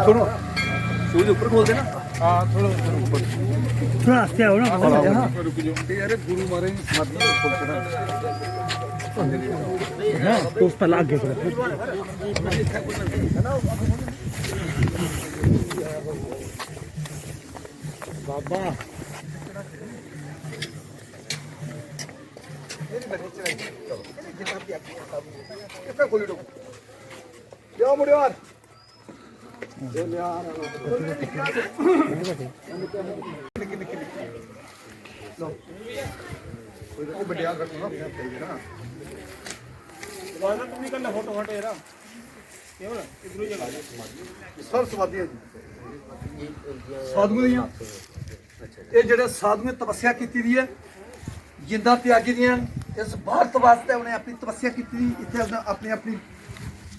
सुनो सूज ऊपर खोल देना। हाँ थोड़ा ऊपर थोड़ा आस्ते आओ ना। रुक जाओ यार गुरु मारे समाधि खोलते ना तो उस पर लाग गया बाबा। कितना खोली दो क्या मुड़े यार सर समाधियां साधुओं दियां ये जेह्ड़े साधु ने तपस्या की है जिंदा त्यागी दियां इस भारत वास्ते उन्हें अपनी तपस्या की इतने अपनी अपनी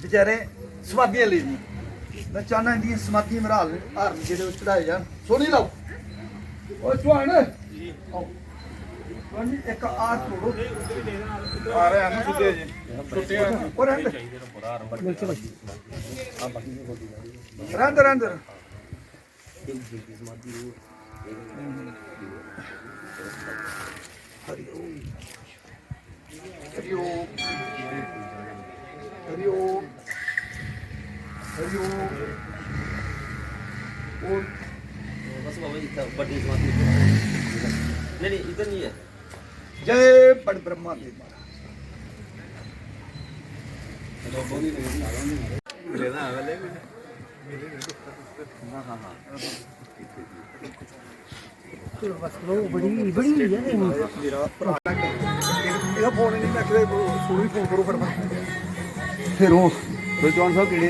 बेचारे समाधियां ले दी। मैं चाहना इंदियां समाधियां मेरा हार जेह्ड़े चढ़ाए जान सोनी लाओ और चौहान एक आठ तोड़ो आ रहे हैं छुट्टे जी छुट्टे और रहंदे रहंदे हरिओम हरिओम हरिओम हरिओम ओम बस बाबा इधर बड़ी समाधि नहीं इधर नहीं है। जय बड़ ब्रह्मा देव फोन नहीं मैं फोन करो फिर वो चौहान साहब केड़े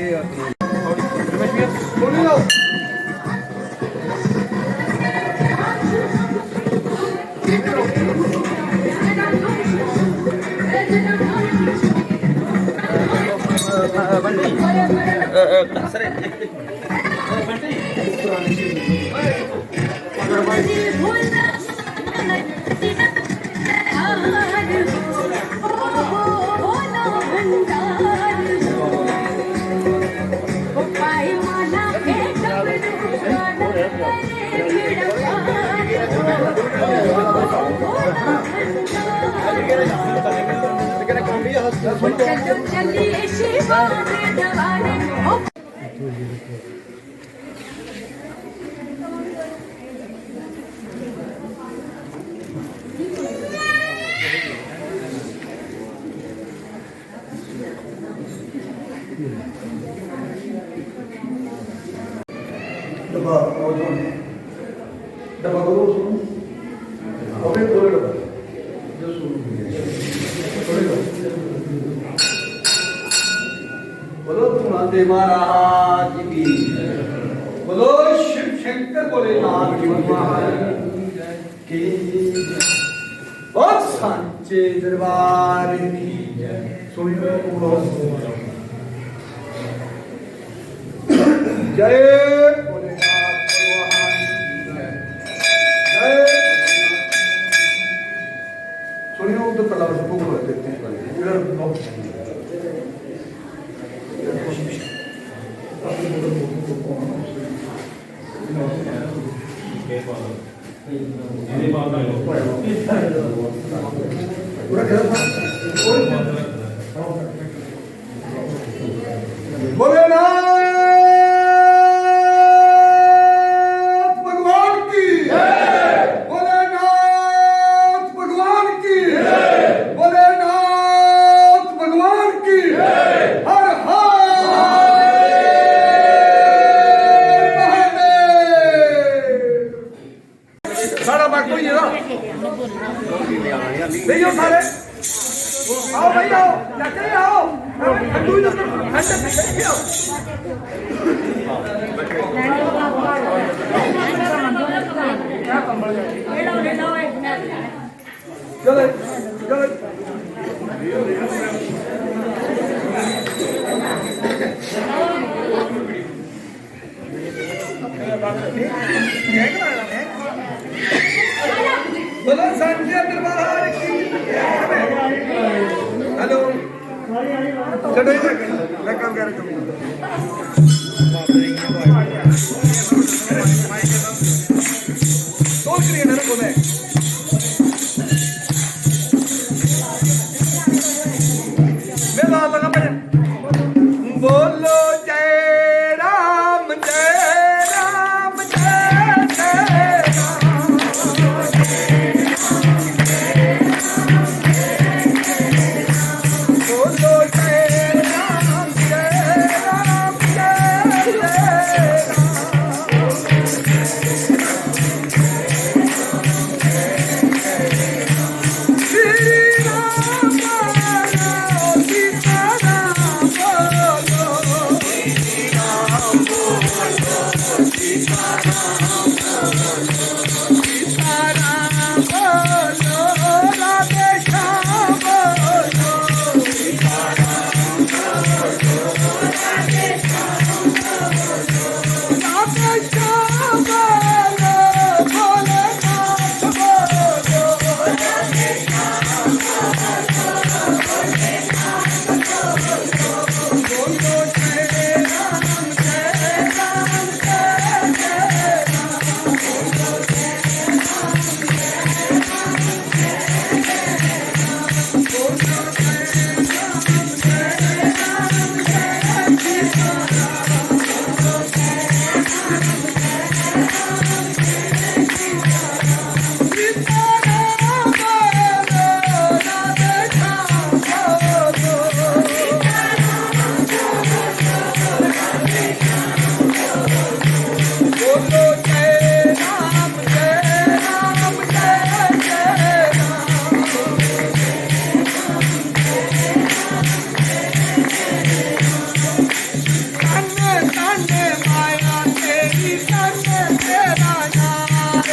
डब्बा डब्बा करो अबे खोलो डब्बा बोलो तुम्हारे महाराज की बोलो शिव शंकर भोलेनाथ की और सांचे दरबार की जय भोलेनाथ भगवान जय सुनियो तो कला को बोल देते हैं इधर बहुत भोलेनाथ भगवान की भोलेनाथ भगवान की भोलेनाथ भगवान की हर सारा बात कोई है ना नहीं हो सारे आओ भाई आओ चाचा जी आओ ठंडू ही ठंडा आओ चलो चलो बोलो सांचे दरबार की हेलो चलो मैं काम कर तो क्रिएटर है बोले मैं ला लगा भजन बोलो जय राम जय राम जय जय राम बोलो जय राम जय राम जय जय राम श्री राम बोलो सीता राम बोलो सीता राम बोलो राधे श्याम बोलो राधे श्याम बोलो भोलेनाथ बोलो बोलो जय राम जय राम जय जय राम बोलो जय राम जय राम जय सीता राम सीता राम बोलो राधे श्याम बोलो बोलो जय राम जय राम जय जय राम तन तन माया तेरी तन तेरा नाम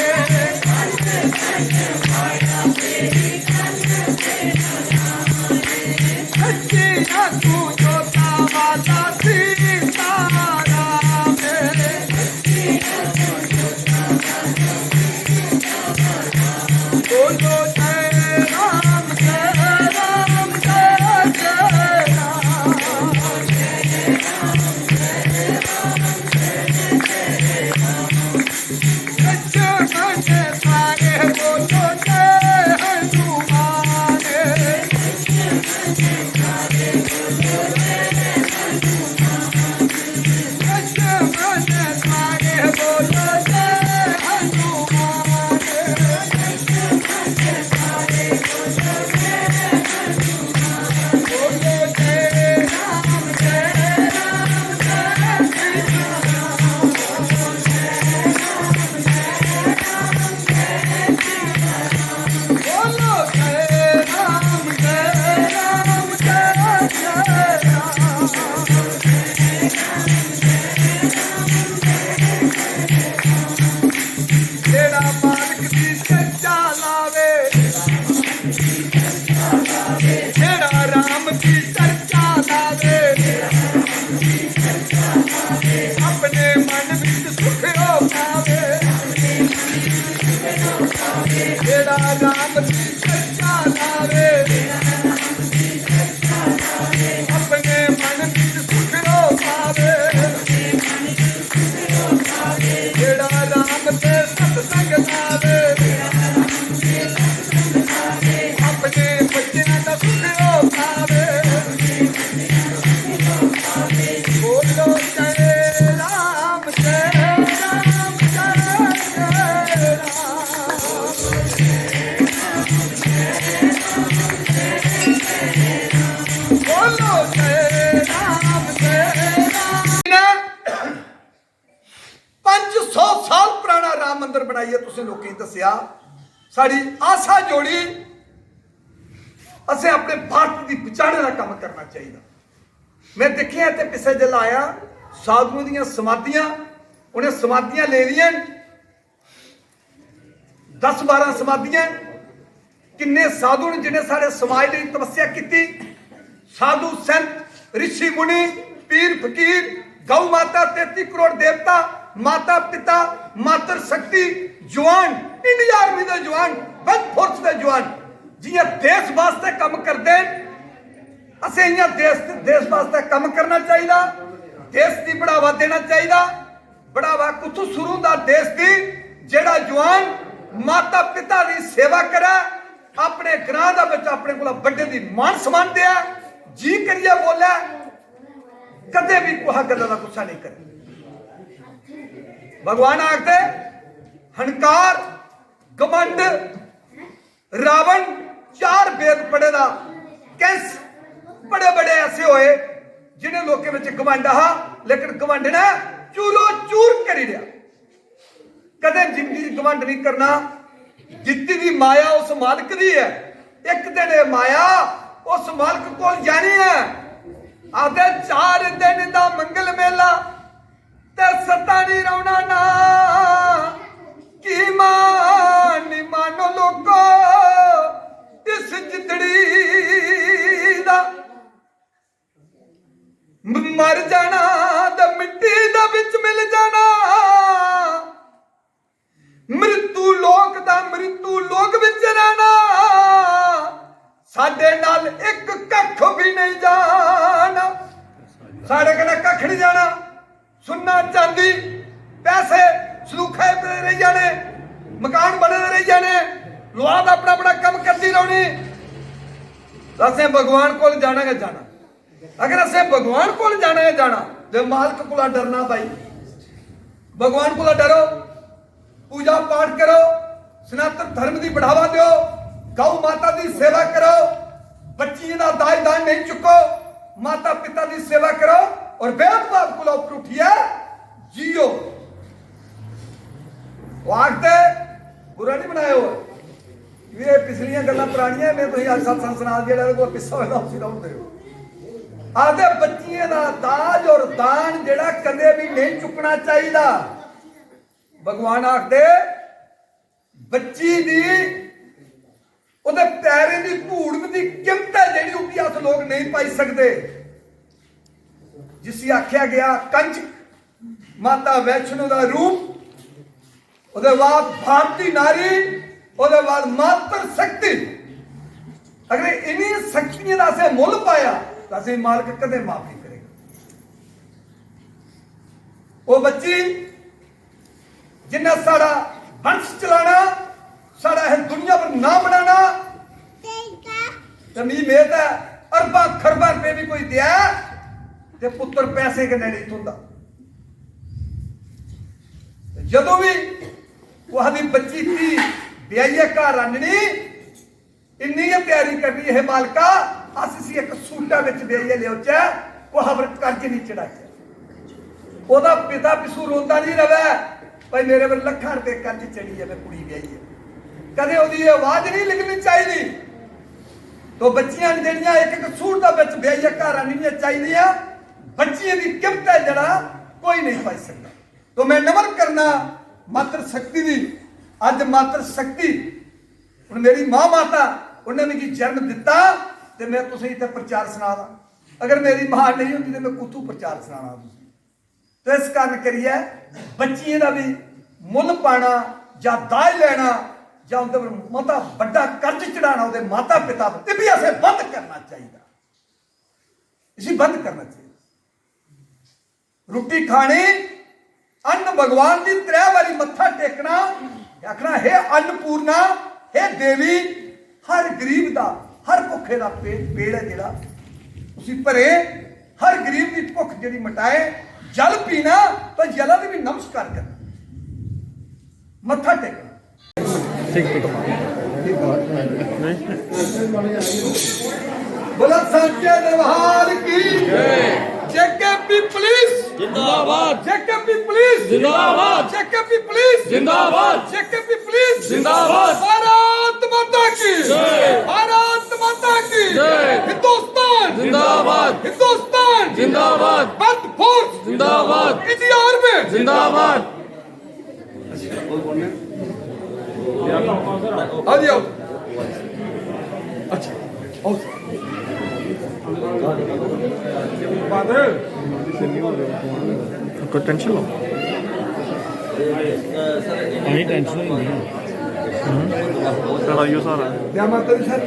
सच्ची तू जोता वाला सीता राम बोलो जय राम जय राम जय जय राम लक्ष्मण सारे बोलो जय हनुमान लक्ष्मण सारे बोलो जय हनुमान बोलो जय राम जय राम जय बोलो जय राम जय राम जय जय राम तेरा मालिक दी सच्चा लावे तेरा राम दी सच्चा लावे अपने मन विच सुख हो पावे तेरा राम दी सच्चा लावे अपने मन विच सुख हो पावे तेरा राम ते सत्संग लावे अपने बच्चों का सुख हो पावे बोलो जय राम जय राम जय जय राम बोलो जय राम जय राम 500 साल पुराना राम मंदिर बनाइए तुसें लोकें दसिया साड़ी आशा जोड़ी असें अपने भारत की बचाने का काम करना चाहिए मैं देखिया ते पिछले जल आया साधुओं दी समाधियां उन्हें समाधियां ले लिया 10-12 समाधियां किन्ने साधु ने जिन्हें सारे समाज की तपस्या की साधु संत ऋषि मुनि पीर फकीर गौ माता 33 करोड़ देवता माता पिता मातर शक्ति जवान इंडिया आर्मी के जवान वन फोर्स के जवान जियां देश वास्ते काम करते ਅਸੀਂ ਇਹਨਾਂ ਦੇਸ਼ ਵਾਸਤੇ ਕੰਮ ਕਰਨਾ ਚਾਹੀਦਾ, ਦੇਸ਼ ਦੀ बढ़ावा देना चाहिए। बढ़ावा कुछ शुरू ਦਾ देश ਦੀ ਜਿਹੜਾ जवान माता पिता की सेवा करे, अपने ग्रां ਦਾ ਵਿੱਚ ਆਪਣੇ ਕੋਲ ਵੱਡੇ ਦੀ ਮਾਨ ਸਨਮਾਨ ਦਿਆ, जी करिए बोले, कदे भी कोहा गल्लां दा गुस्सा नहीं करे। भगवान आखते हंकार, घमंड, रावण, 4 वेद पढ़े दा कैंस बड़े बड़े ऐसे होए जिन्हें लोगों में घमंड हा, लेकिन घमंड ने चूरो चूर करी दिया। कदे जिंदगी घमंड नहीं करना। जित्ती दी माया उस मालिक दी है, एक दिन ये माया उस मालिक को जानी है। आधे 4 दिन दा मंगल मेला ते सता नहीं रौना ना की मान मानो लोगो इस जितड़ी दा मर जाना ते मिट्टी दा विच मिल जाना। मृत्यु लोक दा मृत्यु लोक विच रहना। साडे नाल एक कख भी नहीं जाना, साडे कने कख नहीं जाना। सुन्ना चांदी पैसे सलूखे रही जाने, मकान बने रही जाने, लुआद अपना अपना कम करती रहनी। असें भगवान को जाना है जाना। अगर असें भगवान को जाना है जाना तो मालिक को डरना भाई। भगवान को डरो, पूजा पाठ करो, सनातन धर्म की बढ़ावा दो, गौ माता की सेवा करो, बच्ची का दाज दान नहीं चुको, माता पिता की सेवा करो और भेदभाव को ऊपर उठिए जियो। आखते बुरा नहीं बनाया हो, ये पिछलियां गल्लां पुरानियां मैं तुसीं अज सत्संग सुना जेड़ा कोई पिस्सा होएगा उसी रौन दे। आखते बच्चियां दा दाज और दान जेड़ा कदे भी नहीं चुकना चाहिए। भगवान आखते बच्ची दी ਉਹਦੇ ਪੈਰੇ ਦੀ ਧੂੜ ਦੀ ਕੀਮਤ ਹੈ ਜਿਹੜੀ ਉਹ ਵੀ ਅਸ ਲੋਕ ਨਹੀਂ ਪਾਈ ਸਕਦੇ। ਜਿਸ ਆਖਿਆ ਗਿਆ ਕੰਚ ਮਾਤਾ ਵੈਸ਼ਨੋ ਦਾ ਰੂਪ, ਉਹਦੇ ਬਾਅਦ ਭਾਰਤੀ ਨਾਰੀ, ਉਹਦੇ ਬਾਅਦ ਮਾਤਰ ਸ਼ਕਤੀ। ਅਗਰ ਇਨੀ ਸ਼ਕਤੀਆਂ ਦਾ ਅਸੀਂ ਮੁੱਲ ਪਾਇਆ ਤਾਂ ਅਸੀਂ ਮਾਲਕ ਕਦੇ ਮਾਫ ਨਹੀਂ ਕਰੇਗਾ। ਉਹ ਬੱਚੀ ਜਿੰਨਾ ਸਾਡਾ ਵੰਸ਼ ਚਲਾਣਾ, साड़ा है दुनिया पर ना बनाना, जमीन मेद है अरबा खरबा रुपए भी कोई दिया ते पुत्र पैसे के नहीं थोंदा। जदों भी वहादी बच्ची थी ब्याइया घर आननी, इन्नी तैयारी करनी है मालका अस एक सूटा विच ब्याइया लिया वो हवर करके नहीं चढ़ाया। ओदा पिता पिछू रोंदा नहीं रवे भाई मेरे पर लखां रुपए कर्ज चढ़ी है, मैं कुड़ी ब्याई है। कदे ओदी आवाज नहीं लिखनी चाहिए। तो बच्चियां जड़ियां एक एक सूट का बिच ब्याइया घर आनी चाहिए। बच्चियां की कीमत है जड़ा कोई नहीं पाई सकता। तो मैं नमन करना मात्र शक्ति दी। अज मात्र शक्ति हुण मेरी मां माता उन्हें मुझे जन्म दिता तो मैं तुसें इत्थे प्रचार सुना दा। अगर मेरी मां नहीं होती तो मैं कुत्थू प्रचार सुनाना। तो इस कारण करिए बच्चियां का भी मुल पाना या दाज लेना ਜਾਂ ਉਹਦੇ ਪਰ ਮਤਾ ਵੱਡਾ ਕਰਜ਼ ਚੜਾਣਾ ਉਹਦੇ ਮਾਤਾ ਪਿਤਾ ਤੇ ਵੀ ਅਸੀਂ ਬੰਦ ਕਰਨਾ ਚਾਹੀਦਾ। ਇਸੇ ਬੰਦ ਕਰਨਾ ਚਾਹੀਦਾ। ਰੋਟੀ ਖਾਣੀ ਅੰਨ भगवान ਦੀ 3 ਵਾਰੀ ਮੱਥਾ ਟੇਕਣਾ, ਆਖਣਾ ਹੈ अन्नपूर्णा है देवी, हर गरीब ਦਾ हर ਭੁੱਖੇ ਦਾ ਪੇੜ ਹੈ ਜਿਹੜਾ ਤੁਸੀਂ ਭਰੇ, हर गरीब ਦੀ ਭੁੱਖ ਜਿਹੜੀ ਮਿਟਾਏ। जल पीना तो जल भी नमस्कार करना, मत्था टेकना। बोला सच्चे दरबार की जेकेपी पुलिस जिंदाबाद, जेकेपी पुलिस जिंदाबाद, जेकेपी पुलिस जिंदाबाद, जेकेपी पुलिस जिंदाबाद। भारत माता की जय, भारत माता की जय। हिंदुस्तान जिंदाबाद, हिंदुस्तान जिंदाबाद, बंद फोर्स जिंदाबाद, इंडिया आर्मी जिंदाबाद। आ जाओ। अच्छा आओ कोई टेंशन लो, नहीं टेंशन ही नहीं है। चलो यो सारा क्या माता जी सर,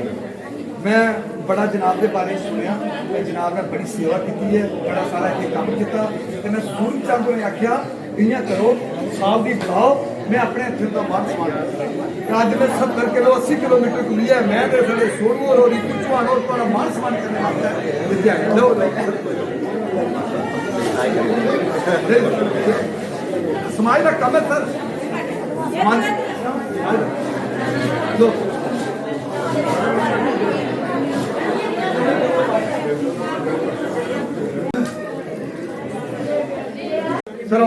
मैं बड़ा जनाब के बारे सुनिया, मैं जनाब ने बड़ी सेवा की है, बड़ा सारा इतने काम किया। मैं सूरज चंद ने आख्या इं करो साल की बनाओ, मैं अपने इतने का मान समान अज मैं 70 किलो 80 किलोमीटर घूमी है, मैं साढ़े सोनू और रितु चौहान और थोड़ा मान सम्मान करने वास्ते लो समाज का कम है सर, लो चलो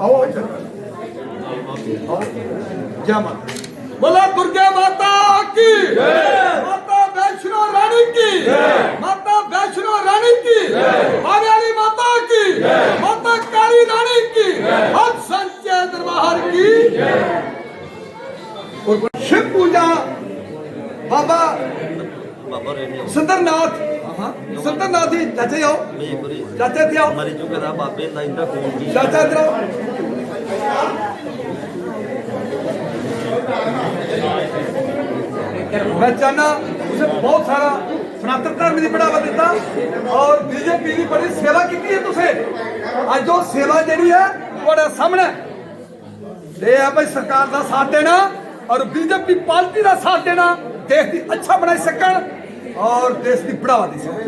आओ जय माता, बोला दुर्गा माता की, माता वैष्णो रानी की, माता वैष्णो रानी की, हरियाली माता की, माता काली रानी की, हम संजय दरबार की। शिव पूजा बाबा बाबा रहने सुंदरनाथ, सुंदरनाथ जी चाचे आओ, चाचा थे आओ, मरी चुके दा बाबे दा इंदा खून की चाचा इधर आओ। मैं चाहना उसे बहुत सारा सनातन धर्म की बढ़ावा दिता और बीजेपी की बड़ी सेवा की है। तुसे आज जो सेवा जी है थोड़े सामने ये है भाई, सरकार का साथ देना और बीजेपी पार्टी का साथ देना, देश की अच्छा बनाई सकन और देश की बढ़ावा दी सकन।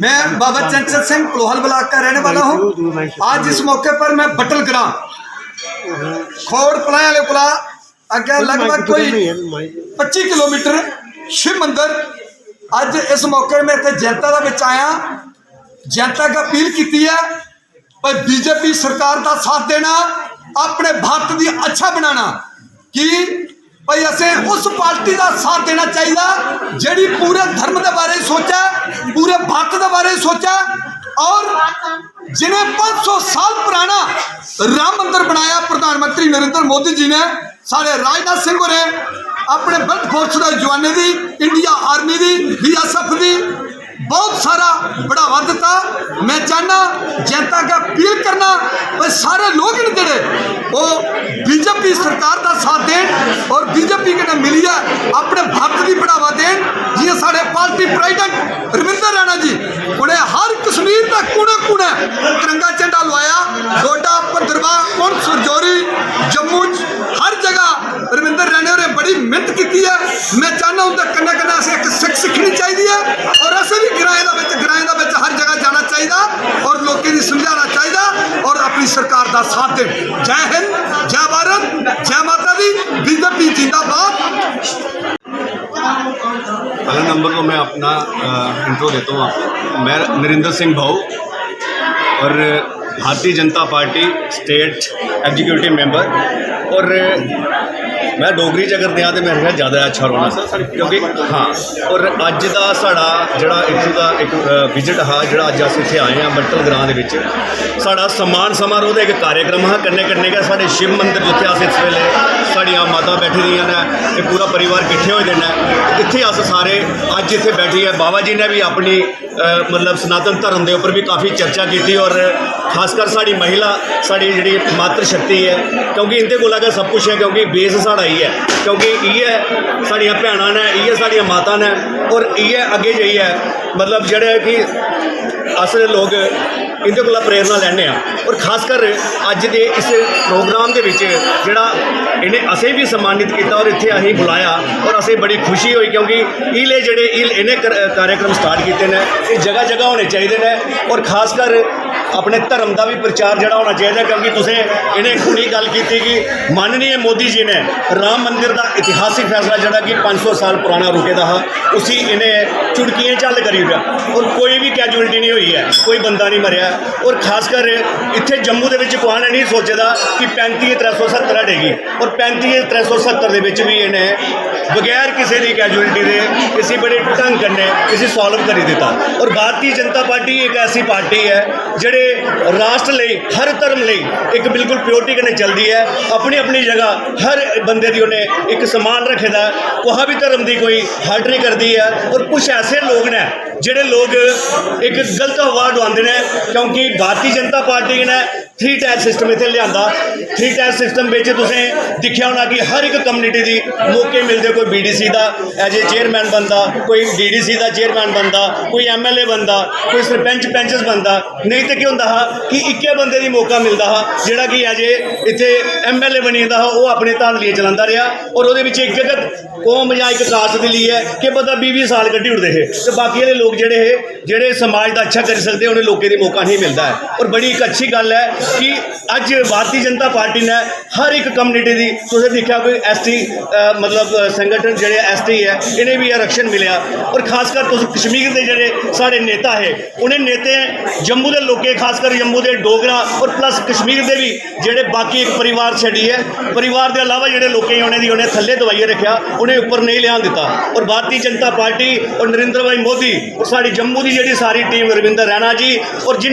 मैं बाबा चंचल सिंह लोहल ब्लॉक का रहने वाला हूँ। आज इस मौके पर मैं बटल ग्राम खोड़ पलाया पुला अगे लगभग कोई 25 किलोमीटर शिव मंदिर, अज इस मौके में इतने जनता का बिच आया, जनता का अपील की है पर बीजेपी सरकार का साथ देना, अपने भारत की अच्छा बनाना कि भाई असें उस पार्टी का साथ देना चाहिए जिहड़ी पूरे धर्म के बारे सोचा, पूरे भारत के बारे सोचा और जिन्हें 500 साल पुराना राम मंदिर बनाया प्रधानमंत्री नरेंद्र मोदी जी ने, साढ़े राजनाथ सिंह ने अपने बल्ड फोर्स के जवानों की, इंडिया आर्मी की, BSF की बहुत सारा बढ़ावा दिता। मैं चाहना जनता का अपील करना भाई सारे लोग जोड़े वो बीजेपी सरकार का साथ दें और बीजेपी के मिलिए अपने भारत की बढ़ावा दें। जियां साढ़े पार्टी प्रेसिडेंट रविंदर रैना जी उन्हें हर कश्मीर का कूड़े कूड़े तिरंगा झंडा लवाया, डोडा पंदरवा पुंछ सरजौरी जम्मू हर जगह रविंदर रैना ने बड़ी मेहनत की है। मैं चाहना उनके कन्ने कन्ने असें एक सिख सीखनी चाहिए और असें भी ग्राएं हर जगह जाना चाहिए और लोगों की समझाना चाहिए और अपनी सरकार का साथ दें। जय हिंद, जय भारत, जय माता दी, बीजेपी जिंदाबाद। पहले नंबर को मैं अपना इंट्रो देता हूँ आपको। मैं नरेंद्र सिंह भाऊ और Bharatiya Janata party state executive member और मैं डोगरी च अगर दें तो मेरे ज़्यादा अच्छा रौना सर क्योंकि हाँ और अज का साड़ा जड़ा इत्थों का एक विजिट हा जड़ा अज अस इत्थे आए हैं बट्टल ग्रां दे विच साड़ा सम्मान समारोह का एक कार्यक्रम हा कन्ने कन्ने गै साढ़े शिव मंदिर जिथे अस इस वेले साड़ियां माता बैठी दियां ने ये पूरा परिवार किट्ठे होए दे ने इत्थे अस सारे अज इत्थे बैठी है। बाबा जी ने भी अपनी मतलब सनातन धर्म के उपर भी काफ़ी चर्चा की और खासकर साड़ी महिला साड़ी जी मातृ शक्ति है क्योंकि इनके कोल अगर सब कुछ है क्योंकि बेस साड़ा ही है क्योंकि इयै साड़ियां भैनां ने इयै साड़ियां माता ने और इयै अगे जाइए मतलब जेह्ड़े कि अस लोग इनके कोला प्रेरणा लैने और खासकर अज के इस प्रोग्राम के विच जेह्ड़ा इन्हें असें भी सम्मानित किया और इत्थे असीं बुलाया और असें बड़ी खुशी हुई क्योंकि इले जेह्ड़े इन्हें कार्यक्रम स्टार्ट किए हैं ये जगह जगह होने चाहिए ने और खासकर अपने धर्म का भी प्रचार जड़ा होना चाहिए क्योंकि तुसें इन्हें खुनी गल की कि माननीय मोदी जी ने राम मंदिर का इतिहासिक फैसला जड़ा कि 500 साल पुराना रुके दा हा उसी इन्हें चुटकियां झल करी ओड़िया और कोई भी कैजुअलिटी नहीं हुई है, कोई बंदा नहीं मरिया और खासकर इत्थे जम्मू दे विच कुछ ने नहीं सोचेदा कि 35,370 हटेगी और 35,370 दे विच भी इन्हें बगैर किसी की कैजुअलिटी दे किसी बड़े ढंग कन्नै किसी सॉल्व करी दिता और भारतीय जनता पार्टी एक ऐसी पार्टी है जिहड़े राष्ट्र लई हर धर्म लई एक बिल्कुल प्योरिटी कन्नै चलदी है अपनी अपनी जगह हर बंदे दी उन्हें एक सम्मान रखे दा कोहा भी धर्म की कोई हट नहीं करती है और कुछ ऐसे लोग ने ਜਿਹੜੇ ਲੋਕ ਇੱਕ ਗਲਤ ਹਵਾ ਉਡਾਉਂਦੇ ਨੇ, ਕਿਉਂਕਿ ਭਾਰਤੀ ਜਨਤਾ ਪਾਰਟੀ ਨੇ 3 ਟਾਇਰ ਸਿਸਟਮ ਇੱਥੇ ਲਿਆਂਦਾ। 3 ਟਾਇਰ ਸਿਸਟਮ ਵਿੱਚ ਤੁਸੀਂ ਦੇਖਿਆ ਹੋਣਾ ਕਿ ਹਰ ਇੱਕ ਕਮਿਊਨਿਟੀ ਦੀ ਮੌਕੇ ਮਿਲਦੇ, ਕੋਈ BDC the as a chairman ਬੰਦਾ, ਕੋਈ DDC ਦਾ ਚੇਅਰਮੈਨ ਬੰਦਾ, ਕੋਈ MLA ਬੰਦਾ, ਕੋਈ ਸਰਪੰਚ ਪੈਂਚਸ ਬੰਦਾ। ਨਹੀਂ ਤਾਂ ਕੀ ਹੁੰਦਾ ਹਾ ਕਿ ਇੱਕੇ ਬੰਦੇ ਦੀ ਮੌਕਾ ਮਿਲਦਾ ਹਾ ਜਿਹੜਾ ਕਿ ਐਜ ਏ ਇੱਥੇ MLA ਬਣੀ ਜਾਂਦਾ ਹਾ, ਉਹ ਆਪਣੇ ਧਾਂਦਲੀਏ ਚਲਾਉਂਦਾ ਰਿਹਾ ਔਰ ਉਹਦੇ ਵਿੱਚ ਇੱਕ ਕੌਮ ਜਾਂ ਇੱਕ ਕਾਸਟ ਦੇ ਲਈ ਹੈ ਕਿ ਬੰਦਾ 20-20 ਸਾਲ ਕੱਢੀ ਉੜਦੇ ਹੈ ਤੇ ਬਾਕੀ ਵਾਲੇ ਲੋਕ ਜਿਹੜੇ ਸਮਾਜ ਦਾ ਅੱਛਾ ਕਰ ਸਕਦੇ ਉਹਨੇ ਲੋਕਾਂ ਦੀ ਮੌਕਾ ਨਹੀਂ ਮਿਲਦਾ ਹੈ। ਔਰ ਬੜੀ ਇੱਕ ਅੱਛੀ ਗੱਲ ਹੈ ਕਿ ਅੱਜ ਭਾਰਤੀ ਜਨਤਾ ਪਾਰਟੀ ਨੇ ਹਰ ਇੱਕ ਕਮਿਊਨਿਟੀ ਦੀ ਤੁਸੀਂ ਦੇਖਿਆ ਕੋਈ ST ਮਤਲਬ ਸੰਗਠਨ ਜਿਹੜੇ ST ਹੈ ਇਹਨੇ ਵੀ ਆਰਕਸ਼ਣ ਮਿਲਿਆ। ਔਰ ਖਾਸ ਕਰ ਤੁਸੀਂ ਕਸ਼ਮੀਰ ਦੇ ਜਿਹੜੇ ਸਾਡੇ ਨੇਤਾ ਹੈ ਉਹਨੇ ਨੇਤੇ ਜੰਮੂ ਦੇ ਲੋਕੇ, ਖਾਸ ਕਰ ਜੰਮੂ ਦੇ ਡੋਗਰਾ ਔਰ ਪਲੱਸ ਕਸ਼ਮੀਰ ਦੇ ਵੀ ਜਿਹੜੇ ਬਾਕੀ ਇੱਕ ਪਰਿਵਾਰ ਛੱਡੀ ਹੈ, ਪਰਿਵਾਰ ਦੇ ਇਲਾਵਾ ਜਿਹੜੇ ਲੋਕੇ ਉਹਨੇ ਥੱਲੇ ਦਵਾਈਏ ਰੱਖਿਆ, ਉਹਨੇ ਉੱਪਰ ਨਹੀਂ ਲਿਆਉਣ ਦਿੱਤਾ। ਔਰ ਭਾਰਤੀ ਜਨਤਾ ਪਾਰਟੀ ਔਰ ਨਰਿੰਦਰ ਭਾਈ ਮੋਦੀ ਔਰ ਸਾਡੀ ਜੰਮੂ ਦੀ ਜਿਹੜੀ ਸਾਰੀ ਟੀਮ, ਰਵਿੰਦਰ ਰੈਣਾ ਜੀ ਔਰ ਜਿਨ੍ਹਾਂ